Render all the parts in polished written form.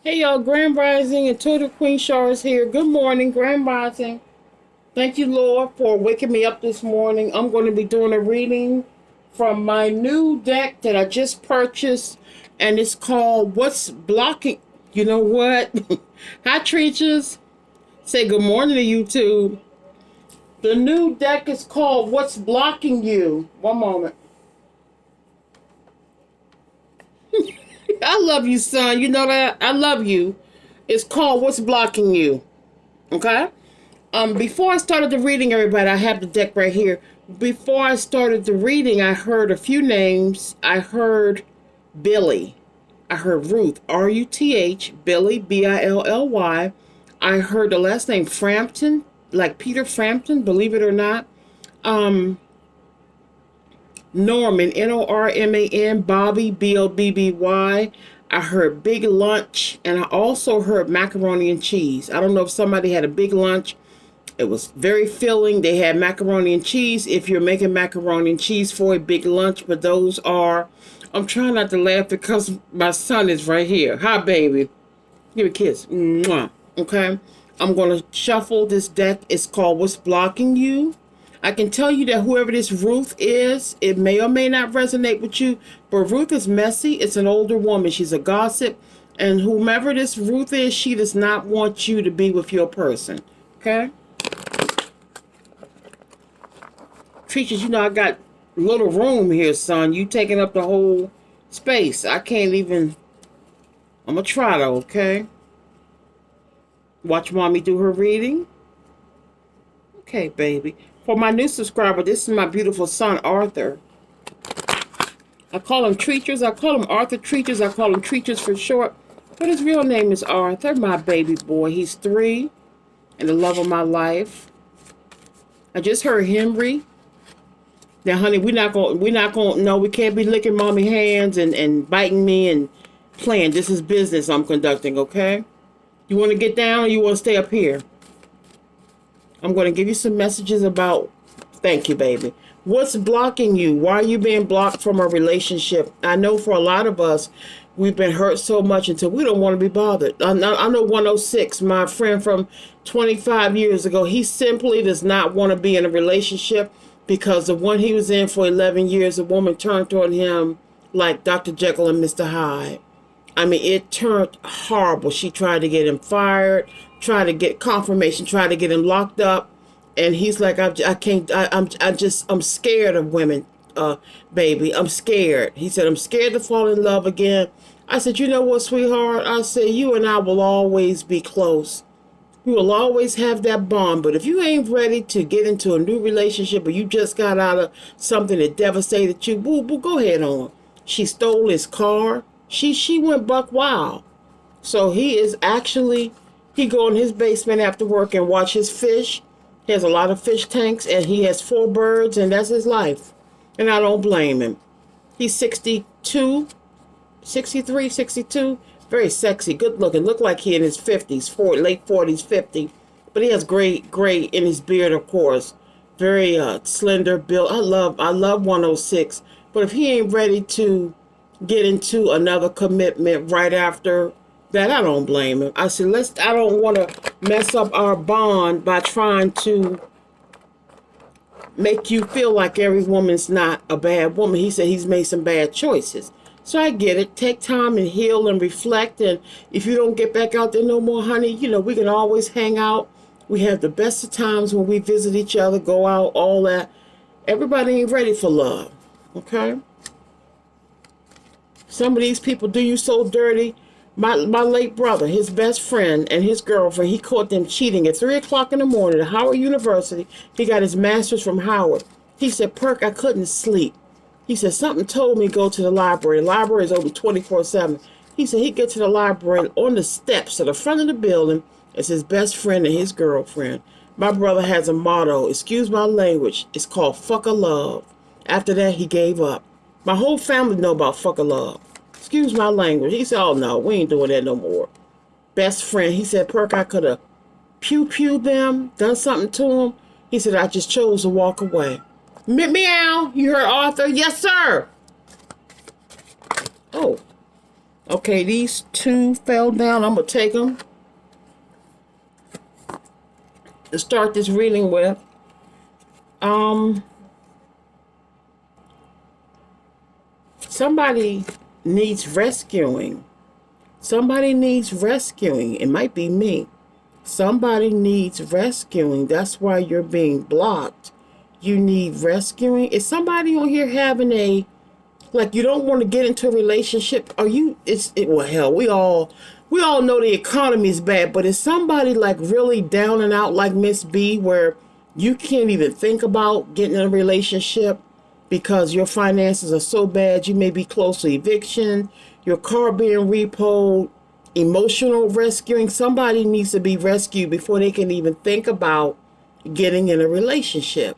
Hey y'all, Grand Rising and Total Queen Shar is here. Good morning, Grand Rising. Thank you, Lord, for waking me up this morning. I'm going to be doing a reading from my new deck that I just purchased, and it's called What's Blocking. You know what? Hi, Treachers. Say good morning to YouTube. The new deck is called What's Blocking You. One moment. I love you, son. You know that? I love you. It's called What's Blocking You. Okay? Before I started the reading, everybody, I have the deck right here. Before I started the reading, I heard a few names. I heard Billy. I heard Ruth, Ruth, Billy, Billy. I heard the last name Frampton, like Peter Frampton, believe it or not. Norman, Norman, Bobby, Bobby. I heard big lunch, and I also heard macaroni and cheese. I don't know if somebody had a big lunch. It was very filling. They had macaroni and cheese. If you're making macaroni and cheese for a big lunch, but those are, I'm trying not to laugh because my son is right here. Hi, baby. Give me a kiss. Mwah. Okay. I'm going to shuffle this deck. It's called What's Blocking You. I can tell you that whoever this Ruth is, it may or may not resonate with you, but Ruth is messy. It's an older woman. She's a gossip. And whomever this Ruth is, she does not want you to be with your person. Okay? Treachers, you know I got little room here, son. You taking up the whole space. I can't even. I'm going to try though, okay? Watch mommy do her reading. Okay, baby. For my new subscriber, this is my beautiful son, Arthur. I call him Treachers. I call him Arthur Treachers. I call him Treachers for short. But his real name is Arthur, my baby boy. He's 3 and the love of my life. I just heard Henry. Now, honey, we're not gonna, no, we can't be licking mommy hands and biting me and playing. This is business I'm conducting, okay? You want to get down or you want to stay up here? I'm going to give you some messages about, thank you, baby. What's blocking you? Why are you being blocked from a relationship? I know for a lot of us, we've been hurt so much until we don't want to be bothered. I know 106, my friend from 25 years ago, he simply does not want to be in a relationship because the one he was in for 11 years, a woman turned on him like Dr. Jekyll and Mr. Hyde. I mean, it turned horrible. She tried to get him fired, tried to get confirmation, tried to get him locked up. And he's like, I'm scared of women, baby. I'm scared. He said, I'm scared to fall in love again. I said, you know what, sweetheart? I said, you and I will always be close. We will always have that bond. But if you ain't ready to get into a new relationship or you just got out of something that devastated you, boo, go ahead on. She stole his car. She went buck wild. So he is actually, he go in his basement after work and watch his fish. He has a lot of fish tanks and he has 4 birds and that's his life. And I don't blame him. He's 62, 63, 62. Very sexy, good looking. Look like he in his 50s, late 40s, 50. But he has gray in his beard, of course. Very slender build. I love 106. But if he ain't ready to get into another commitment right after that, I don't blame him. I said, I don't want to mess up our bond by trying to make you feel like every woman's not a bad woman. He said he's made some bad choices. So I get it. Take time and heal and reflect. And if you don't get back out there no more, honey, you know, we can always hang out. We have the best of times when we visit each other, go out, all that. Everybody ain't ready for love. Okay? Some of these people do you so dirty. My late brother, his best friend and his girlfriend, he caught them cheating at 3 o'clock in the morning at Howard University. He got his master's from Howard. He said, Perk, I couldn't sleep. He said, something told me to go to the library. The library is open 24/7. He said he get to the library on the steps to the front of the building. It's his best friend and his girlfriend. My brother has a motto, excuse my language, it's called fuck a love. After that, he gave up. My whole family know about fuck a love. Excuse my language. He said, oh no, we ain't doing that no more. Best friend, he said, Perk, I could have pew them, done something to him. He said, I just chose to walk away. Meow, you heard Arthur? Yes, sir. Oh, Okay, these two fell down. I'm going to take them to start this reading with. Um, Somebody needs rescuing. Somebody needs rescuing. It might be me. Somebody needs rescuing. That's why you're being blocked. You need rescuing. Is somebody on here having a, like, you don't want to get into a relationship? Are you, well, hell, we all know the economy is bad, but is somebody like really down and out like Miss B, where you can't even think about getting in a relationship because your finances are so bad? You may be close to eviction, your car being repoed, emotional rescuing. Somebody needs to be rescued before they can even think about getting in a relationship.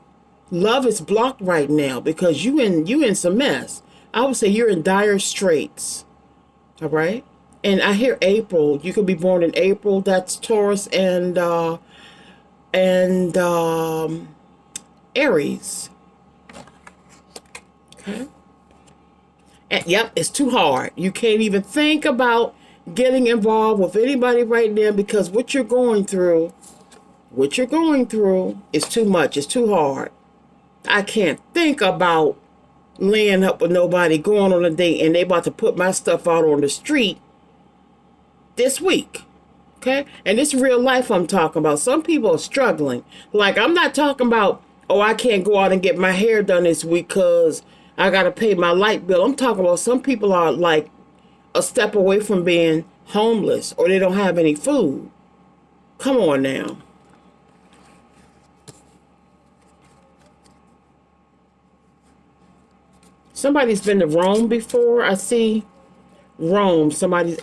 Love is blocked right now because you in some mess. I would say you're in dire straits. All right. And I hear April. You could be born in April. That's Taurus and Aries. Okay. And, yep, it's too hard. You can't even think about getting involved with anybody right now because what you're going through is too much. It's too hard. I can't think about laying up with nobody, going on a date, and they about to put my stuff out on the street this week. Okay? And it's real life I'm talking about. Some people are struggling. Like, I'm not talking about, oh, I can't go out and get my hair done this week because I got to pay my light bill. I'm talking about some people are like a step away from being homeless or they don't have any food. Come on now. Somebody's been to Rome before. I see Rome.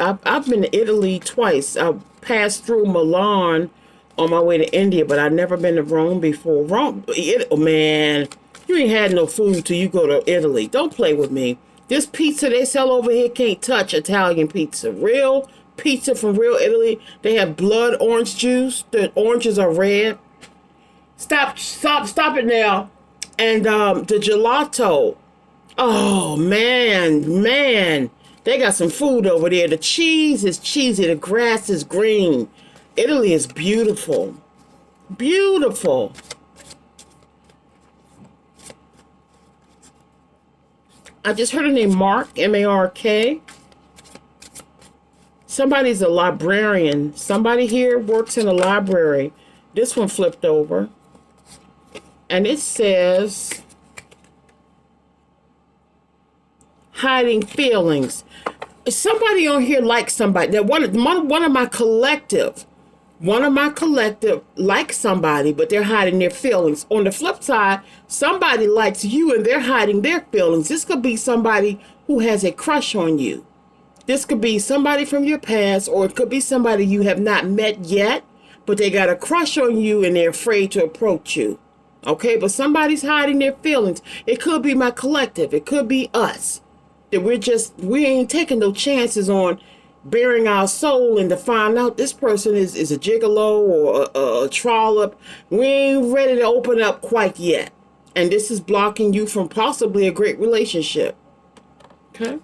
I've been to Italy twice. I passed through Milan on my way to India, but I've never been to Rome before. Oh man, you ain't had no food till you go to Italy. Don't play with me. This pizza they sell over here can't touch Italian pizza. Real pizza from real Italy. They have blood orange juice. The oranges are red. Stop it now. And the gelato. Oh, man. They got some food over there. The cheese is cheesy. The grass is green. Italy is beautiful. Beautiful. I just heard a name, Mark, M-A-R-K. Somebody's a librarian. Somebody here works in a library. This one flipped over. And it says, hiding feelings. Somebody on here likes somebody. That one of my collective likes somebody, but they're hiding their feelings. On the flip side, somebody likes you and they're hiding their feelings. This could be somebody who has a crush on you. This could be somebody from your past, or it could be somebody you have not met yet, but they got a crush on you and they're afraid to approach you. Okay, but somebody's hiding their feelings. It could be my collective. It could be us. That we ain't taking no chances on bearing our soul and to find out this person is a gigolo or a trollop. We ain't ready to open up quite yet. And this is blocking you from possibly a great relationship. Okay?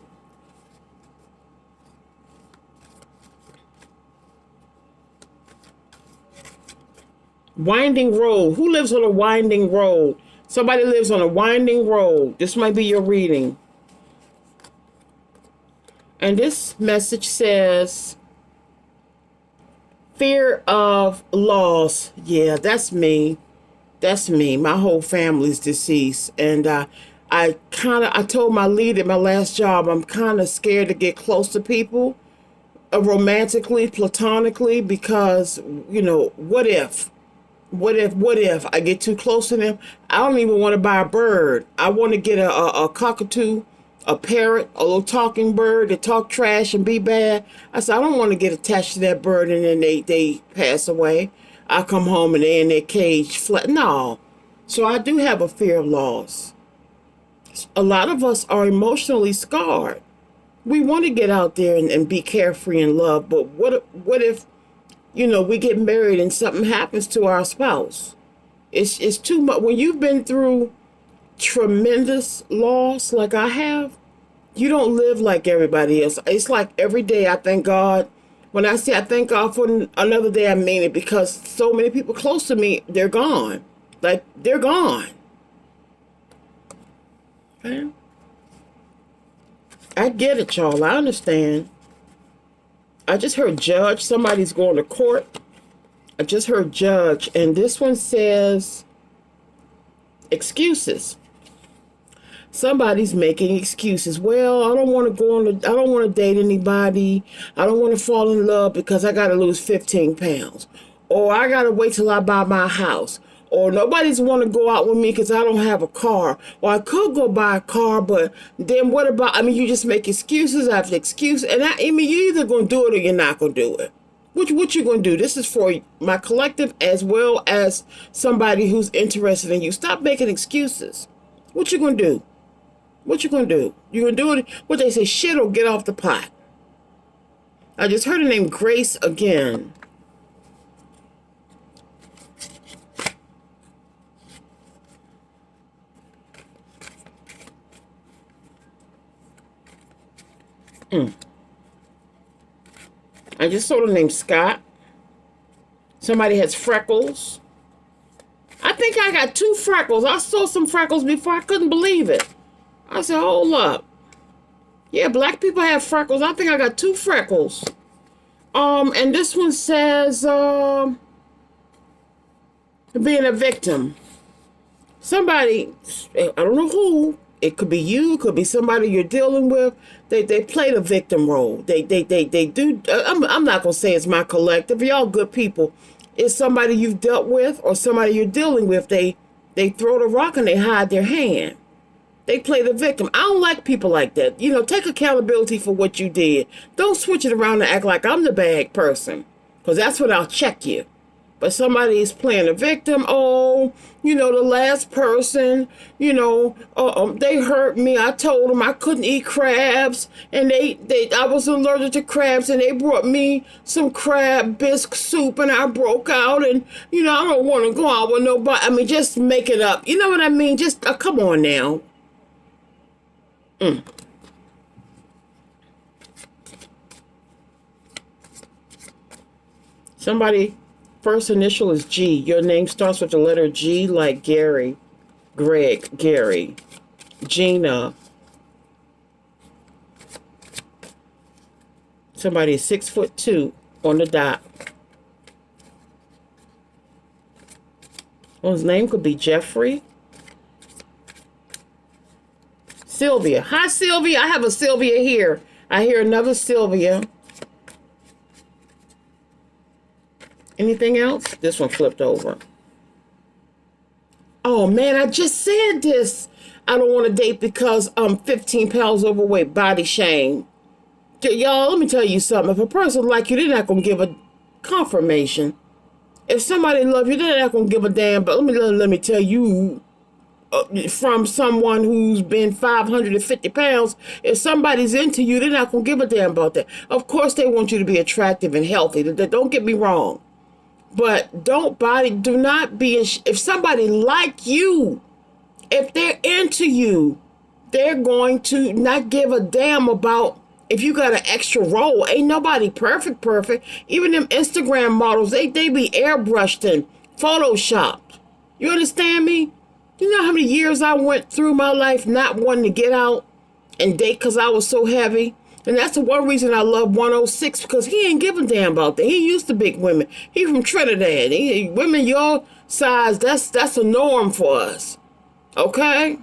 Winding road. Who lives on a winding road? Somebody lives on a winding road. This might be your reading. And this message says, fear of loss. Yeah, that's me. That's me. My whole family's deceased. And I told my lead at my last job, I'm kind of scared to get close to people romantically, platonically, because, what if? What if I get too close to them? I don't even want to buy a bird. I want to get a cockatoo, a parrot, a little talking bird that talk trash and be bad. I said, I don't want to get attached to that bird and then they pass away. I come home and they're in their cage flat. No. So I do have a fear of loss. A lot of us are emotionally scarred. We want to get out there and be carefree in love, but what if we get married and something happens to our spouse? It's too much. When you've been through tremendous loss like I have, You don't live like everybody else. It's like every day I thank God. When I say I thank God for another day, I mean it, because so many people close to me, they're gone. Like, they're gone. Okay? I get it, y'all. I understand. I just heard judge. Somebody's going to court. I just heard judge. And this one says excuses. Somebody's making excuses. Well, I don't want to go on. I don't want to date anybody. I don't want to fall in love because I got to lose 15 pounds. Or I got to wait till I buy my house. Or nobody's want to go out with me because I don't have a car. Or I could go buy a car, but then what about, I mean, you just make excuses after excuse. And I mean, you're either going to do it or you're not going to do it. What you going to do? This is for my collective as well as somebody who's interested in you. Stop making excuses. What you going to do? What you going to do? You going to do it? What they say, shit or get off the pot. I just heard the name Grace again. I just saw the name Scott. Somebody has freckles. I think I got 2 freckles. I saw some freckles before. I couldn't believe it. I said, hold up. Yeah, black people have freckles. I think I got 2 freckles. And this one says, being a victim. Somebody, I don't know who. It could be you. It could be somebody you're dealing with. They play the victim role. They do. I'm not gonna say it's my collective. Y'all good people. It's somebody you've dealt with or somebody you're dealing with. They throw the rock and they hide their hand. They play the victim. I don't like people like that. You know, take accountability for what you did. Don't switch it around and act like I'm the bad person, because that's when I'll check you. But somebody is playing a victim. Oh, you know, the last person, you know, they hurt me. I told them I couldn't eat crabs, and I was allergic to crabs, and they brought me some crab bisque soup, and I broke out, and, you know, I don't want to go out with nobody. I mean, just make it up. You know what I mean? Just, come on now. Somebody, first initial is G. Your name starts with the letter G, like Gary, Greg, Gary, Gina. Somebody is 6'2" on the dot. Well, his name could be Jeffrey. Sylvia. Hi, Sylvia. I have a Sylvia here. I hear another Sylvia. Anything else? This one flipped over. Oh, man, I just said this. I don't want to date because I'm 15 pounds overweight. Body shame. Y'all, let me tell you something. If a person like you, they're not going to give a confirmation. If somebody loves you, they're not going to give a damn. But let me tell you, from someone who's been 550 pounds, if somebody's into you, they're not going to give a damn about that. Of course, they want you to be attractive and healthy. Don't get me wrong. But do not be, if somebody like you, if they're into you, they're going to not give a damn about if you got an extra roll. Ain't nobody perfect. Even them Instagram models, they be airbrushed and photoshopped. You understand me? You know how many years I went through my life not wanting to get out and date because I was so heavy? And that's the one reason I love 106, because he ain't giving a damn about that. He used to big women. He from Trinidad. Women your size, that's a norm for us. Okay?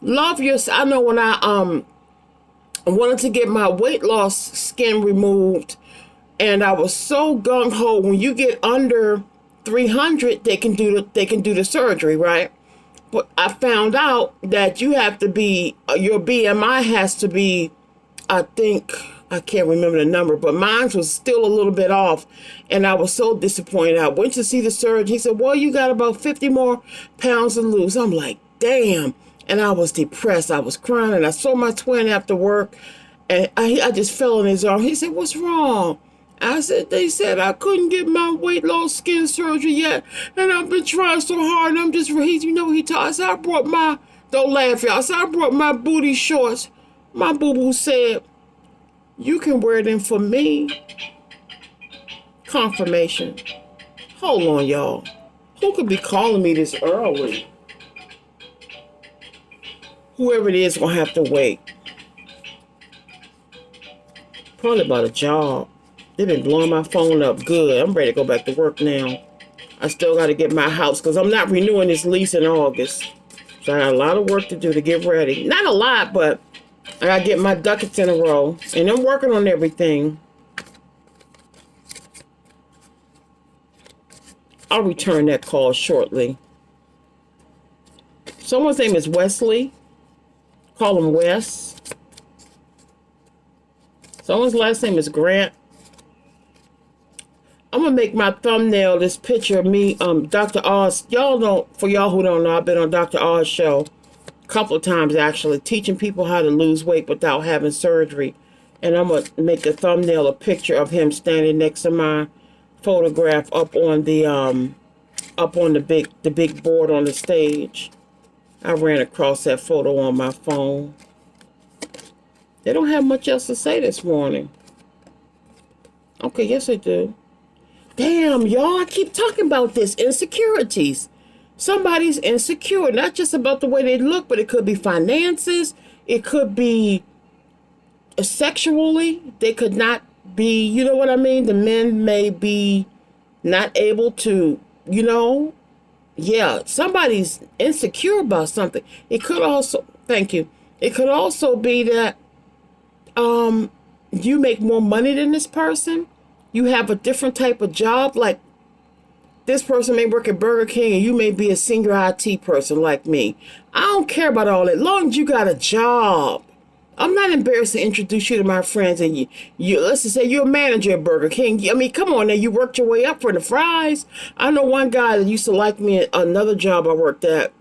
Love yourself. I know when I wanted to get my weight loss skin removed, and I was so gung-ho. When you get under 300, they can do the surgery, right? But I found out that you have to be, your BMI has to be, I think, I can't remember the number, but mine was still a little bit off, and I was so disappointed. I went to see the surgeon. He said, well, you got about 50 more pounds to lose. I'm like, damn. And I was depressed. I was crying, and I saw my twin after work, and I just fell in his arm. He said, what's wrong? I said, they said I couldn't get my weight loss skin surgery yet, and I've been trying so hard, and I'm just, you know what he told? I said, don't laugh, y'all. I said, I brought my booty shorts. My boo-boo said, you can wear them for me. Confirmation. Hold on, y'all. Who could be calling me this early? Whoever it is gonna have to wait. Probably about a job. They've been blowing my phone up good. I'm ready to go back to work now. I still got to get my house because I'm not renewing this lease in August. So I got a lot of work to do to get ready. Not a lot, but I got to get my ducats in a row. And I'm working on everything. I'll return that call shortly. Someone's name is Wesley. Call him Wes. Someone's last name is Grant. I'm going to make my thumbnail this picture of me, Dr. Oz. Y'all don't, for y'all who don't know, I've been on Dr. Oz show a couple of times actually, teaching people how to lose weight without having surgery. And I'm going to make a thumbnail, a picture of him standing next to my photograph up on the big board on the stage. I ran across that photo on my phone. They don't have much else to say this morning. Okay, yes they do. Damn, y'all, I keep talking about this. Insecurities. Somebody's insecure, not just about the way they look, but it could be finances. It could be sexually. They could not be, you know what I mean? The men may be not able to, you know. Yeah, somebody's insecure about something. It could also, thank you. It could also be that you make more money than this person. You have a different type of job, like this person may work at Burger King and you may be a senior IT person like me. I don't care about all that. As long as you got a job. I'm not embarrassed to introduce you to my friends and you let's just say you're a manager at Burger King. I mean, come on now, you worked your way up for the fries. I know one guy that used to like me at another job I worked at.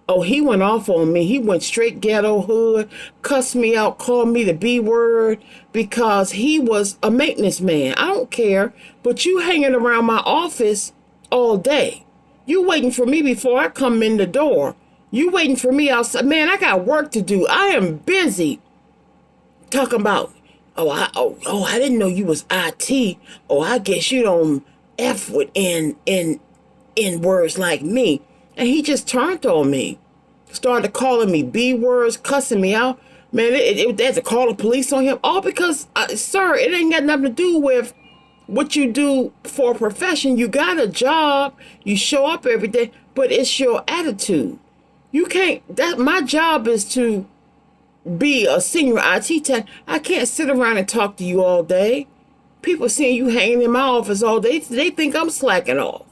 Oh, he went off on me. He went straight ghetto hood, cussed me out, called me the B word because he was a maintenance man. I don't care, but you hanging around my office all day. You waiting for me before I come in the door. You waiting for me outside. Man, I got work to do. I am busy. Talking about, I didn't know you was IT. Oh, I guess you don't F with in words like me. And he just turned on me. Started calling me B words, cussing me out. Man, they had to call the police on him. All because, sir, it ain't got nothing to do with what you do for a profession. You got a job. You show up every day. But it's your attitude. You can't, my job is to be a senior IT tech. I can't sit around and talk to you all day. People seeing you hanging in my office all day, they think I'm slacking off.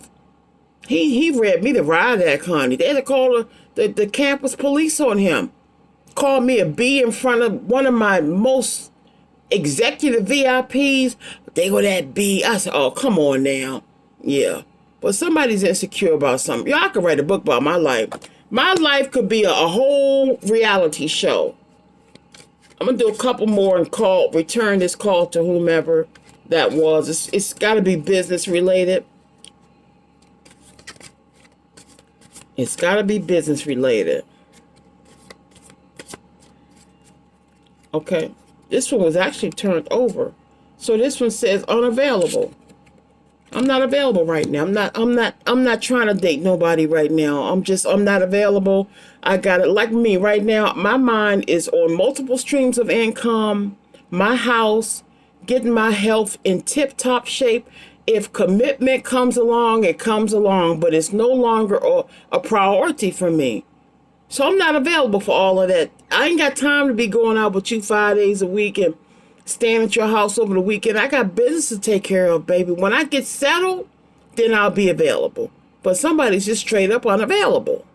He read me the riot act, honey. They had to call the campus police on him. Called me a B in front of one of my most executive VIPs. They were that B. I said, oh, come on now. Yeah. But somebody's insecure about something. Y'all could write a book about my life. My life could be a whole reality show. I'm going to do a couple more and return this call to whomever that was. It's got to be business related. It's got to be business related. Okay. This one was actually turned over. So this one says unavailable. I'm not available right now. I'm not trying to date nobody right now. I'm not available. I got it like me right now. My mind is on multiple streams of income, my house, getting my health in tip-top shape. If commitment comes along, it comes along, but it's no longer a priority for me. So I'm not available for all of that. I ain't got time to be going out with you 5 days a week and staying at your house over the weekend. I got business to take care of, baby. When I get settled, then I'll be available. But somebody's just straight up unavailable.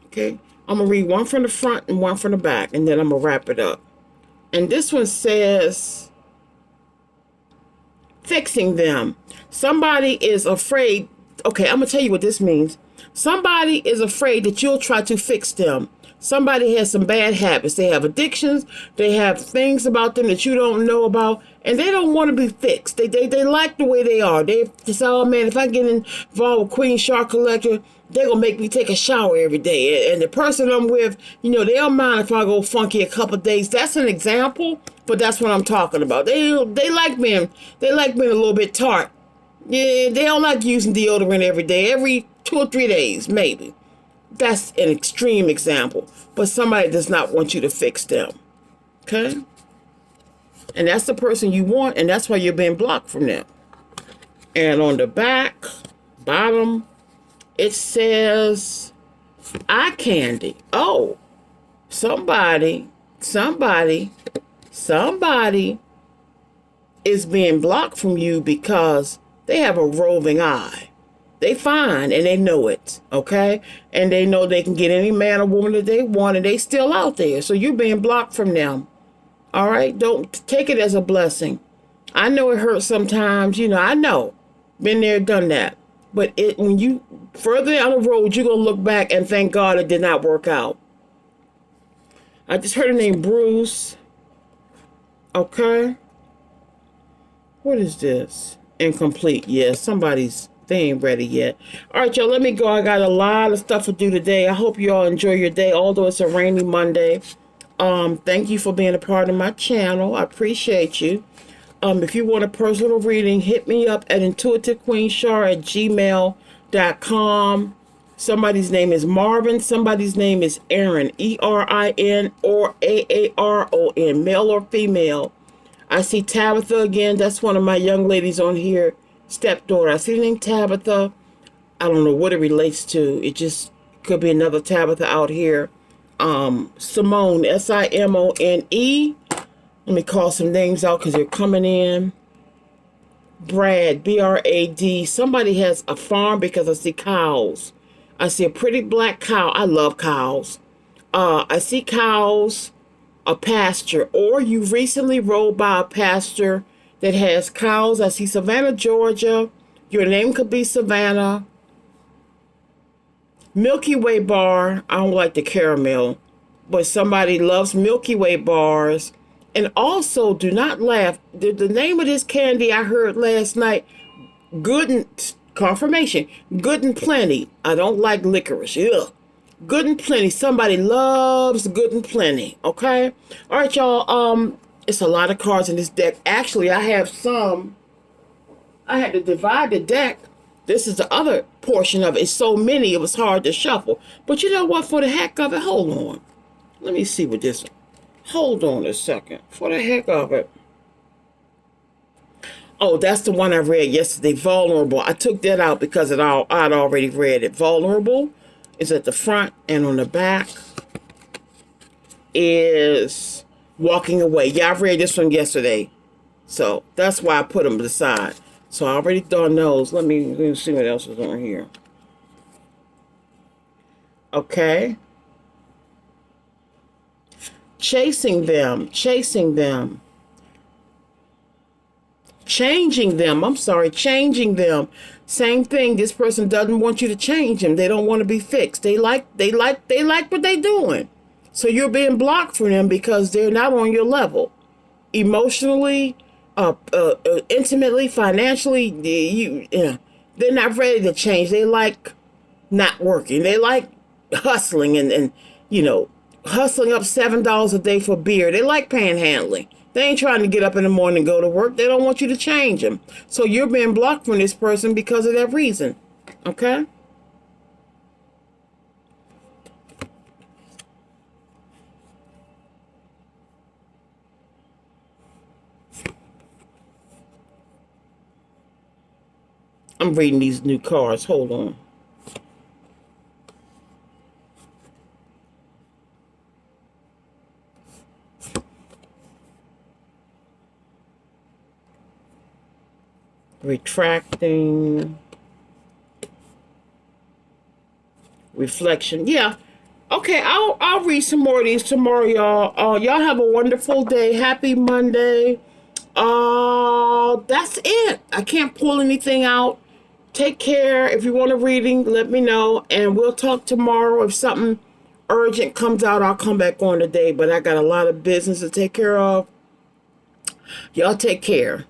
Okay, I'm going to read one from the front and one from the back, and then I'm going to wrap it up. And this one says, fixing them. Somebody is afraid. Okay, I'm going to tell you what this means. Somebody is afraid that you'll try to fix them. Somebody has some bad habits. They have addictions. They have things about them that you don't know about, and they don't want to be fixed. They like the way they are. They say, oh man, if I get involved with Queen Shark Collector, they're going to make me take a shower every day. And the person I'm with, you know, they don't mind if I go funky a couple of days. That's an example, but that's what I'm talking about. They like being a little bit tart. Yeah, they don't like using deodorant every day, every 2 or 3 days, maybe. That's an extreme example, but somebody does not want you to fix them. Okay? And that's the person you want, and that's why you're being blocked from them. And on the back, bottom, it says eye candy. Oh, somebody is being blocked from you because they have a roving eye. They fine and they know it, okay? And they know they can get any man or woman that they want, and they still out there. So you're being blocked from them. All right? Don't take it as a blessing. I know it hurts sometimes. You know, I know. Been there, done that. But when you further down the road, you're going to look back and thank God it did not work out. I just heard the name Bruce. Okay? What is this? Incomplete. Yes, they ain't ready yet. All right, y'all, let me go. I got a lot of stuff to do today. I hope you all enjoy your day, although it's a rainy Monday. Thank you for being a part of my channel. I appreciate you. If you want a personal reading, hit me up at intuitivequeenshar@gmail.com. Somebody's name is Marvin. Somebody's name is Aaron, ERIN or AARON, male or female. I see Tabitha again. That's one of my young ladies on here. Stepdaughter. I see the name Tabitha. I don't know what it relates to. It just could be another Tabitha out here. Simone, SIMONE. Let me call some names out because they're coming in. Brad, BRAD. Somebody has a farm because I see cows. I see a pretty black cow. I love cows. I see cows, a pasture, or you recently rode by a pasture that has cows. I see Savannah, Georgia. Your name could be Savannah. Milky Way bar. I don't like the caramel, but somebody loves Milky Way bars. And also, do not laugh. The name of this candy I heard last night, Good and confirmation, Good and Plenty. I don't like licorice. Ugh. Good and Plenty. Somebody loves Good and Plenty. Okay? All right, y'all. It's a lot of cards in this deck. Actually, I have some. I had to divide the deck. This is the other portion of it. It's so many, it was hard to shuffle. But you know what? For the heck of it, hold on. Let me see what this. Hold on a second. For the heck of it. Oh, that's the one I read yesterday. Vulnerable. I took that out because I'd already read it. Vulnerable is at the front, and on the back is Walking Away. Yeah, I read this one yesterday. So that's why I put them aside. So I already done those. Let me see what else is on here. Okay. Chasing them. Changing them. Same thing. This person doesn't want you to change them. They don't want to be fixed. They like what they're doing. So you're being blocked from them because they're not on your level. Emotionally, intimately, financially, they're not ready to change. They like not working. They like hustling and hustling up $7 a day for beer. They like panhandling. They ain't trying to get up in the morning and go to work. They don't want you to change them. So you're being blocked from this person because of that reason. Okay? I'm reading these new cards. Hold on. Retracting. Reflection. Yeah. Okay, I'll read some more of these tomorrow, y'all. Y'all have a wonderful day. Happy Monday. That's it. I can't pull anything out. Take care. If you want a reading, let me know, and we'll talk tomorrow if something urgent comes out, I'll come back on today. But I got a lot of business to take care of. Y'all take care.